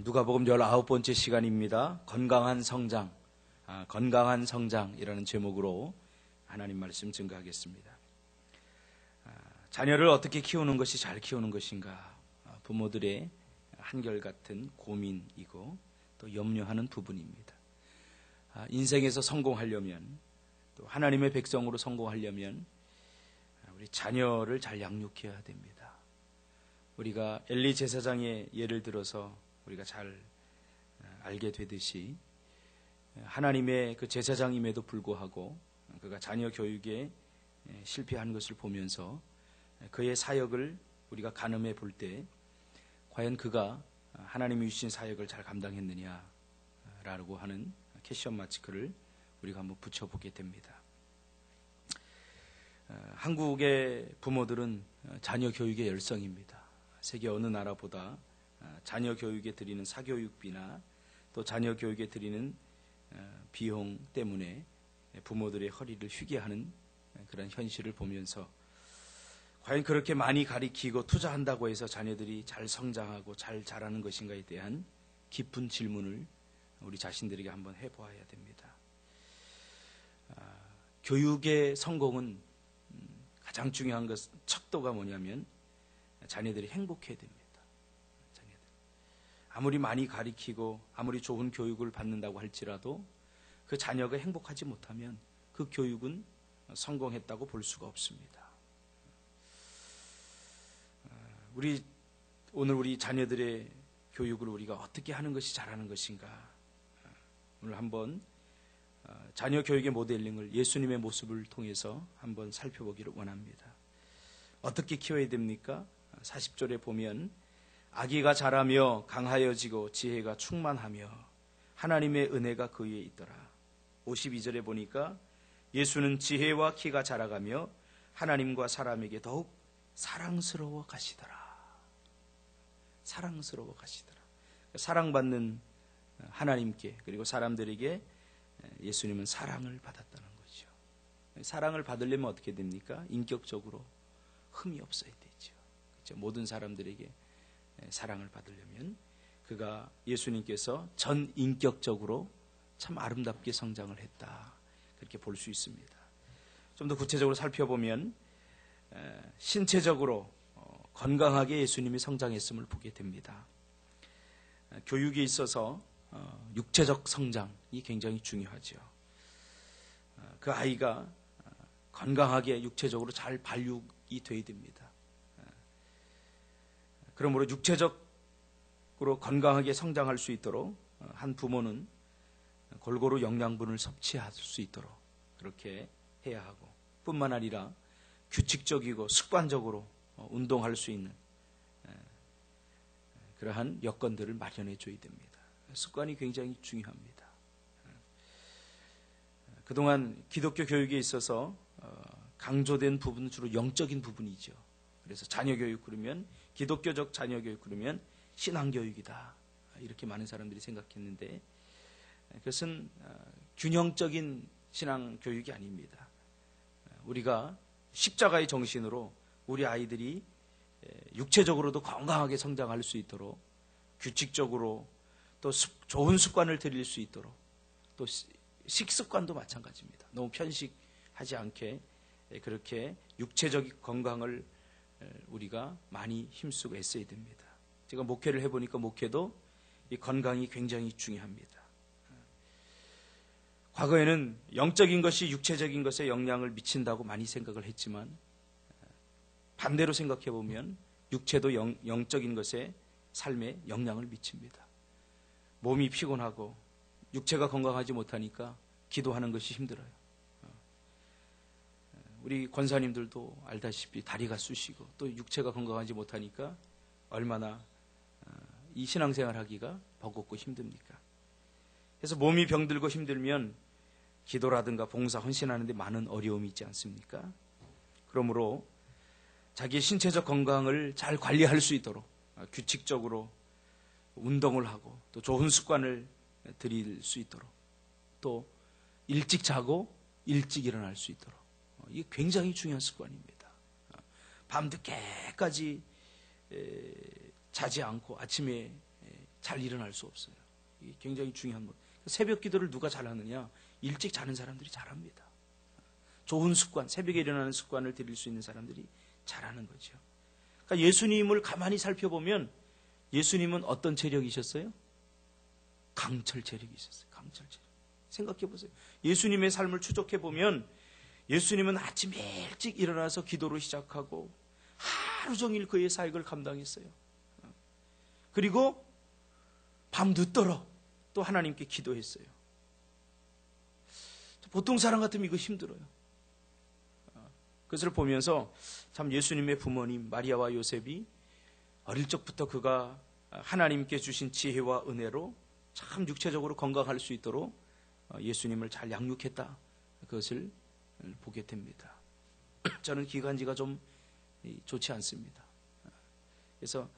누가복음 19번째 시간입니다. 건강한 성장, 건강한 성장이라는 제목으로 하나님 말씀 증거하겠습니다. 자녀를 어떻게 키우는 것이 잘 키우는 것인가, 부모들의 한결같은 고민이고 또 염려하는 부분입니다. 인생에서 성공하려면, 또 하나님의 백성으로 성공하려면 우리 자녀를 잘 양육해야 됩니다. 우리가 엘리 제사장의 예를 들어서 우리가 잘 알게 되듯이 하나님의 그 제사장임에도 불구하고 그가 자녀 교육에 실패한 것을 보면서 그의 사역을 우리가 가늠해 볼 때 과연 그가 하나님이 주신 사역을 잘 감당했느냐라고 하는 퀘스천 마크를 우리가 한번 붙여보게 됩니다. 한국의 부모들은 자녀 교육에 열성입니다. 세계 어느 나라보다 자녀 교육에 드리는 사교육비나 또 자녀 교육에 드리는 비용 때문에 부모들의 허리를 휘게 하는 그런 현실을 보면서 과연 그렇게 많이 가리키고 투자한다고 해서 자녀들이 잘 성장하고 잘 자라는 것인가에 대한 깊은 질문을 우리 자신들에게 한번 해보아야 됩니다. 교육의 성공은 가장 중요한 것, 척도가 뭐냐면 자녀들이 행복해야 됩니다. 아무리 많이 가리키고 아무리 좋은 교육을 받는다고 할지라도 그 자녀가 행복하지 못하면 그 교육은 성공했다고 볼 수가 없습니다. 오늘 우리 자녀들의 교육을 우리가 어떻게 하는 것이 잘하는 것인가, 오늘 한번 자녀 교육의 모델링을 예수님의 모습을 통해서 한번 살펴보기를 원합니다. 어떻게 키워야 됩니까? 40절에 보면 아기가 자라며 강하여지고 지혜가 충만하며 하나님의 은혜가 그 위에 있더라. 52절에 보니까 예수는 지혜와 키가 자라가며 하나님과 사람에게 더욱 사랑스러워 가시더라. 사랑스러워 가시더라. 사랑받는 하나님께 그리고 사람들에게 예수님은 사랑을 받았다는 거죠. 사랑을 받으려면 어떻게 됩니까? 인격적으로 흠이 없어야 되죠. 그렇죠? 모든 사람들에게 사랑을 받으려면 그가 예수님께서 전 인격적으로 참 아름답게 성장을 했다, 그렇게 볼 수 있습니다. 좀 더 구체적으로 살펴보면 신체적으로 건강하게 예수님이 성장했음을 보게 됩니다. 교육에 있어서 육체적 성장이 굉장히 중요하죠. 그 아이가 건강하게 육체적으로 잘 발육이 돼야 됩니다. 그러므로 육체적으로 건강하게 성장할 수 있도록 한 부모는 골고루 영양분을 섭취할 수 있도록 그렇게 해야 하고, 뿐만 아니라 규칙적이고 습관적으로 운동할 수 있는 그러한 여건들을 마련해 줘야 됩니다. 습관이 굉장히 중요합니다. 그동안 기독교 교육에 있어서 강조된 부분은 주로 영적인 부분이죠. 그래서 자녀 교육 그러면, 기독교적 자녀 교육 그러면 신앙 교육이다, 이렇게 많은 사람들이 생각했는데 그것은 균형적인 신앙 교육이 아닙니다. 우리가 십자가의 정신으로 우리 아이들이 육체적으로도 건강하게 성장할 수 있도록 규칙적으로 또 좋은 습관을 들일 수 있도록, 또 식습관도 마찬가지입니다. 너무 편식하지 않게 그렇게 육체적 건강을 우리가 많이 힘쓰고 애써야 됩니다. 제가 목회를 해보니까 목회도 이 건강이 굉장히 중요합니다. 과거에는 영적인 것이 육체적인 것에 영향을 미친다고 많이 생각을 했지만 반대로 생각해보면 육체도 영적인 것에 삶에 영향을 미칩니다. 몸이 피곤하고 육체가 건강하지 못하니까 기도하는 것이 힘들어요. 우리 권사님들도 알다시피 다리가 쑤시고 또 육체가 건강하지 못하니까 얼마나 이 신앙생활 하기가 버겁고 힘듭니까? 그래서 몸이 병들고 힘들면 기도라든가 봉사, 헌신하는 데 많은 어려움이 있지 않습니까? 그러므로 자기의 신체적 건강을 잘 관리할 수 있도록 규칙적으로 운동을 하고 또 좋은 습관을 들일 수 있도록, 또 일찍 자고 일찍 일어날 수 있도록, 이게 굉장히 중요한 습관입니다. 밤늦게까지 자지 않고 아침에 잘 일어날 수 없어요. 이게 굉장히 중요한 것. 새벽 기도를 누가 잘하느냐? 일찍 자는 사람들이 잘합니다. 좋은 습관, 새벽에 일어나는 습관을 들일 수 있는 사람들이 잘하는 거죠. 그러니까 예수님을 가만히 살펴보면 예수님은 어떤 체력이셨어요? 강철 체력이 있었어요. 강철 체력. 생각해 보세요. 예수님의 삶을 추적해 보면 예수님은 아침 일찍 일어나서 기도를 시작하고 하루 종일 그의 사역을 감당했어요. 그리고 밤 늦도록 또 하나님께 기도했어요. 보통 사람 같으면 이거 힘들어요. 그것을 보면서 참 예수님의 부모님 마리아와 요셉이 어릴 적부터 그가 하나님께 주신 지혜와 은혜로 참 육체적으로 건강할 수 있도록 예수님을 잘 양육했다. 그것을 보게 됩니다. 저는 기관지가 좀 좋지 않습니다. 그래서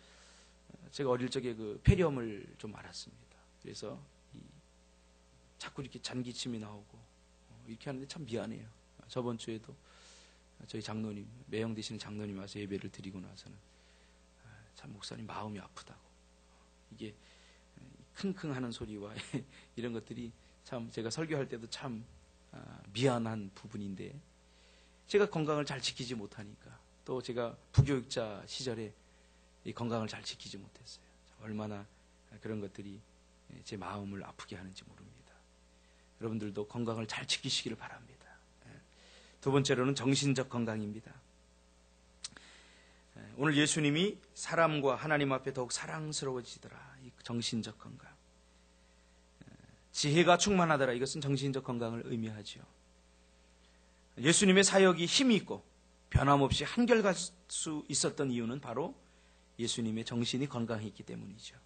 제가 어릴 적에 그 폐렴을 좀 앓았습니다. 그래서 자꾸 이렇게 잔기침이 나오고 이렇게 하는데 참 미안해요. 저번 주에도 저희 장로님, 매형 되시는 장로님 와서 예배를 드리고 나서는 참 목사님 마음이 아프다고. 이게 킁킁 하는 소리와 이런 것들이 참 제가 설교할 때도 참 미안한 부분인데 제가 건강을 잘 지키지 못하니까 또 제가 부교육자 시절에 이 건강을 잘 지키지 못했어요. 얼마나 그런 것들이 제 마음을 아프게 하는지 모릅니다. 여러분들도 건강을 잘 지키시기를 바랍니다. 두 번째로는 정신적 건강입니다. 오늘 예수님이 사람과 하나님 앞에 더욱 사랑스러워지더라. 이 정신적 건강. 지혜가 충만하더라. 이것은 정신적 건강을 의미하죠. 예수님의 사역이 힘이 있고 변함없이 한결갈 수 있었던 이유는 바로 예수님의 정신이 건강했기 때문이죠.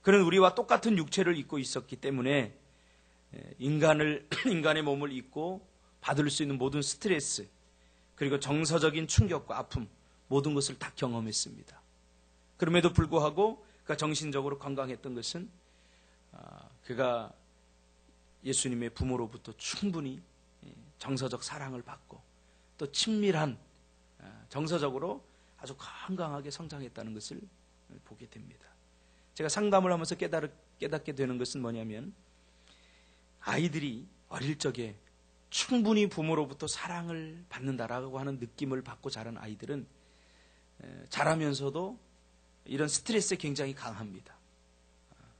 그는 우리와 똑같은 육체를 입고 있었기 때문에 인간의 몸을 입고 받을 수 있는 모든 스트레스 그리고 정서적인 충격과 아픔 모든 것을 다 경험했습니다. 그럼에도 불구하고 그가 정신적으로 건강했던 것은 그가 예수님의 부모로부터 충분히 정서적 사랑을 받고 또 친밀한 정서적으로 아주 건강하게 성장했다는 것을 보게 됩니다. 제가 상담을 하면서 깨닫게 되는 것은 뭐냐면 아이들이 어릴 적에 충분히 부모로부터 사랑을 받는다라고 하는 느낌을 받고 자란 아이들은 자라면서도 이런 스트레스에 굉장히 강합니다.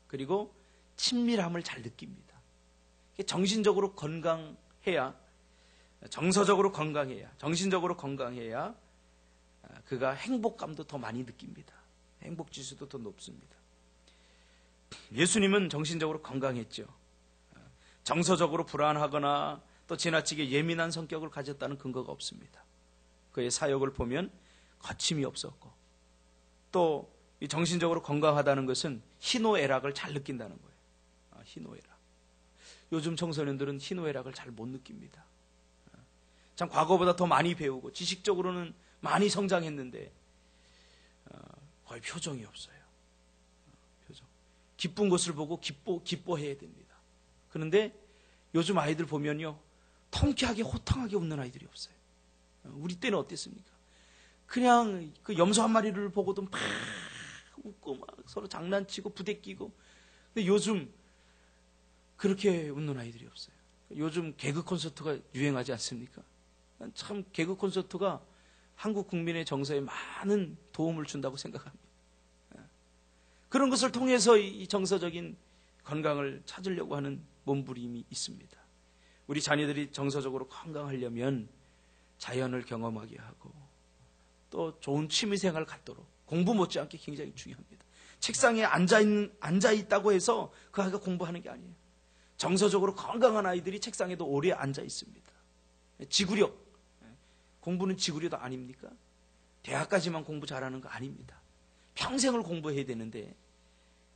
그리고 친밀함을 잘 느낍니다. 정신적으로 건강해야 정서적으로 건강해야 정신적으로 건강해야 그가 행복감도 더 많이 느낍니다. 행복지수도 더 높습니다. 예수님은 정신적으로 건강했죠. 정서적으로 불안하거나 또 지나치게 예민한 성격을 가졌다는 근거가 없습니다. 그의 사역을 보면 거침이 없었고 또 이 정신적으로 건강하다는 것은 희노애락을 잘 느낀다는 거예요. 희노애락. 요즘 청소년들은 희노애락을 잘 못 느낍니다. 참 과거보다 더 많이 배우고 지식적으로는 많이 성장했는데 거의 표정이 없어요. 표정. 기쁜 것을 보고 기뻐해야 됩니다. 그런데 요즘 아이들 보면요. 통쾌하게 호탕하게 웃는 아이들이 없어요. 우리 때는 어땠습니까? 그냥 그 염소 한 마리를 보고도 막 웃고 막 서로 장난치고 부대끼고. 근데 요즘 그렇게 웃는 아이들이 없어요. 요즘 개그 콘서트가 유행하지 않습니까? 참 개그 콘서트가 한국 국민의 정서에 많은 도움을 준다고 생각합니다. 그런 것을 통해서 이 정서적인 건강을 찾으려고 하는 몸부림이 있습니다. 우리 자녀들이 정서적으로 건강하려면 자연을 경험하게 하고 또 좋은 취미생활을 갖도록 공부 못지않게 굉장히 중요합니다. 책상에 앉아있다고 해서 그 아이가 공부하는 게 아니에요. 정서적으로 건강한 아이들이 책상에도 오래 앉아 있습니다. 지구력, 공부는 지구력도 아닙니까? 대학까지만 공부 잘하는 거 아닙니다. 평생을 공부해야 되는데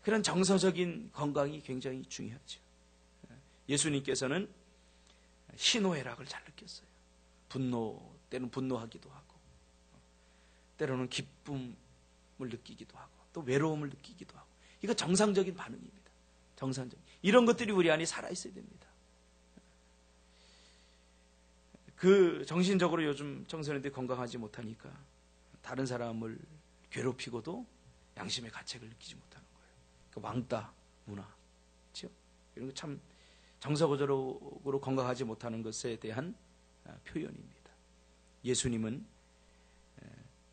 그런 정서적인 건강이 굉장히 중요하죠. 예수님께서는 희노애락을 잘 느꼈어요. 때로는 분노하기도 하고 때로는 기쁨을 느끼기도 하고 또 외로움을 느끼기도 하고 이거 정상적인 반응입니다. 정상적인. 이런 것들이 우리 안에 살아있어야 됩니다. 그 정신적으로 요즘 청소년들이 건강하지 못하니까 다른 사람을 괴롭히고도 양심의 가책을 느끼지 못하는 거예요. 그 왕따 문화, 그렇죠? 이런 거 참 정서적으로 건강하지 못하는 것에 대한 표현입니다. 예수님은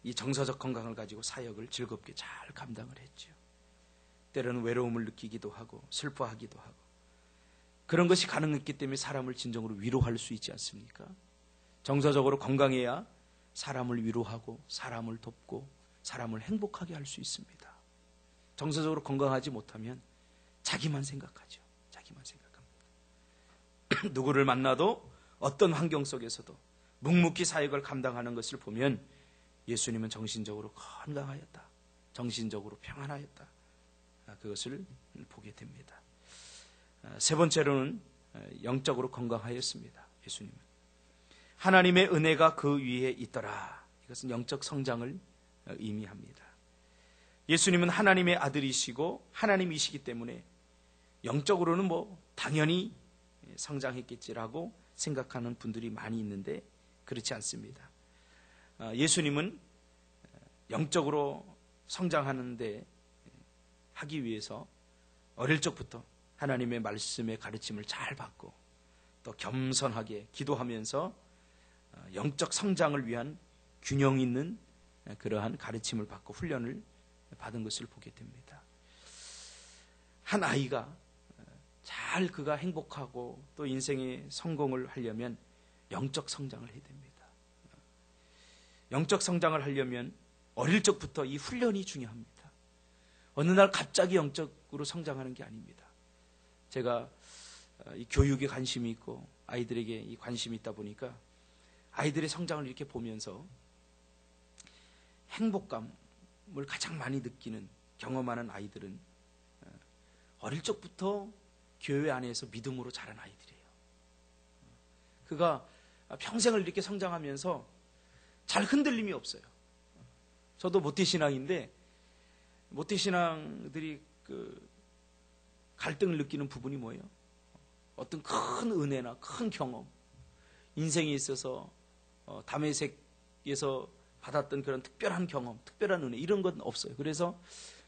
이 정서적 건강을 가지고 사역을 즐겁게 잘 감당을 했죠. 때로는 외로움을 느끼기도 하고 슬퍼하기도 하고 그런 것이 가능했기 때문에 사람을 진정으로 위로할 수 있지 않습니까? 정서적으로 건강해야 사람을 위로하고 사람을 돕고 사람을 행복하게 할 수 있습니다. 정서적으로 건강하지 못하면 자기만 생각하죠. 자기만 생각합니다. 누구를 만나도 어떤 환경 속에서도 묵묵히 사역을 감당하는 것을 보면 예수님은 정신적으로 건강하였다. 정신적으로 평안하였다. 그것을 보게 됩니다. 세 번째로는 영적으로 건강하였습니다. 예수님은. 하나님의 은혜가 그 위에 있더라. 이것은 영적 성장을 의미합니다. 예수님은 하나님의 아들이시고 하나님이시기 때문에 영적으로는 당연히 성장했겠지라고 생각하는 분들이 많이 있는데 그렇지 않습니다. 예수님은 영적으로 성장하는데 하기 위해서 어릴 적부터 하나님의 말씀의 가르침을 잘 받고 또 겸손하게 기도하면서 영적 성장을 위한 균형 있는 그러한 가르침을 받고 훈련을 받은 것을 보게 됩니다. 한 아이가 잘 그가 행복하고 또 인생의 성공을 하려면 영적 성장을 해야 됩니다. 영적 성장을 하려면 어릴 적부터 이 훈련이 중요합니다. 어느 날 갑자기 영적으로 성장하는 게 아닙니다. 제가 이 교육에 관심이 있고 아이들에게 이 관심이 있다 보니까 아이들의 성장을 이렇게 보면서 행복감을 가장 많이 느끼는 경험하는 아이들은 어릴 적부터 교회 안에서 믿음으로 자란 아이들이에요. 그가 평생을 이렇게 성장하면서 잘 흔들림이 없어요. 저도 모태신앙인데 모태신앙들이 갈등을 느끼는 부분이 뭐예요? 어떤 큰 은혜나 큰 경험, 인생에 있어서 담에색에서 받았던 그런 특별한 경험, 특별한 은혜 이런 건 없어요. 그래서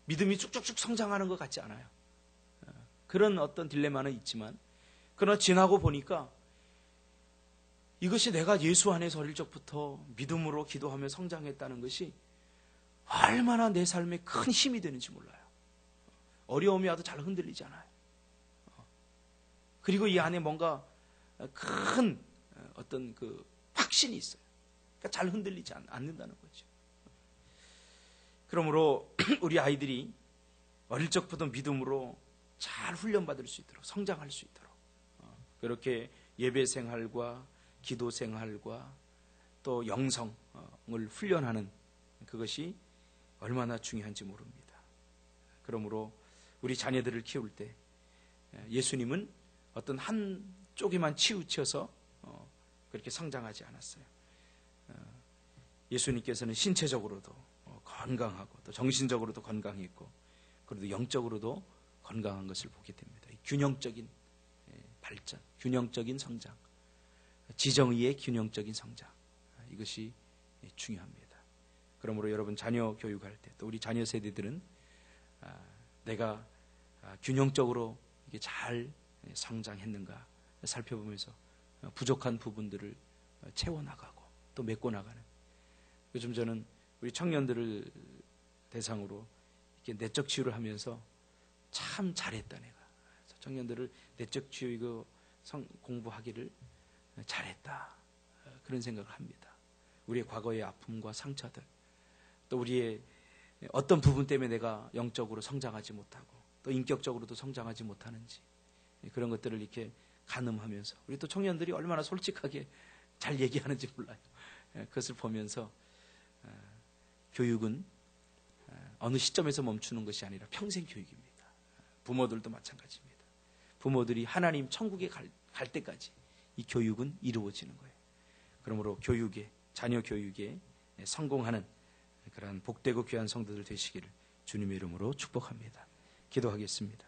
믿음이 쭉쭉쭉 성장하는 것 같지 않아요. 그런 어떤 딜레마는 있지만 그러나 지나고 보니까 이것이 내가 예수 안에서 어릴 적부터 믿음으로 기도하며 성장했다는 것이 얼마나 내 삶에 큰 힘이 되는지 몰라요. 어려움이 와도 잘 흔들리지 않아요. 그리고 이 안에 뭔가 큰 어떤 확신이 있어요. 그러니까 잘 흔들리지 않는다는 거죠. 그러므로 우리 아이들이 어릴 적부터 믿음으로 잘 훈련받을 수 있도록 성장할 수 있도록 그렇게 예배 생활과 기도 생활과 또 영성을 훈련하는 그것이 얼마나 중요한지 모릅니다. 그러므로 우리 자녀들을 키울 때 예수님은 어떤 한쪽에만 치우쳐서 그렇게 성장하지 않았어요. 예수님께서는 신체적으로도 건강하고 또 정신적으로도 건강했고 그래도 영적으로도 건강한 것을 보게 됩니다. 균형적인 발전, 균형적인 성장, 지정의의 균형적인 성장 이것이 중요합니다. 그러므로 여러분 자녀 교육할 때 또 우리 자녀 세대들은 내가 균형적으로 이게 잘 성장했는가 살펴보면서 부족한 부분들을 채워나가고 또 메꿔나가는 요즘 저는 우리 청년들을 대상으로 이렇게 내적 치유를 하면서 참 잘했다 내가 청년들을 내적 치유 이거 공부하기를 잘했다 그런 생각을 합니다. 우리의 과거의 아픔과 상처들 또 우리의 어떤 부분 때문에 내가 영적으로 성장하지 못하고 또 인격적으로도 성장하지 못하는지 그런 것들을 이렇게 가늠하면서 우리 또 청년들이 얼마나 솔직하게 잘 얘기하는지 몰라요. 그것을 보면서 교육은 어느 시점에서 멈추는 것이 아니라 평생 교육입니다. 부모들도 마찬가지입니다. 부모들이 하나님 천국에 갈 때까지 이 교육은 이루어지는 거예요. 그러므로 교육에 자녀 교육에 성공하는 그러한 복되고 귀한 성도들 되시기를 주님의 이름으로 축복합니다. 기도하겠습니다.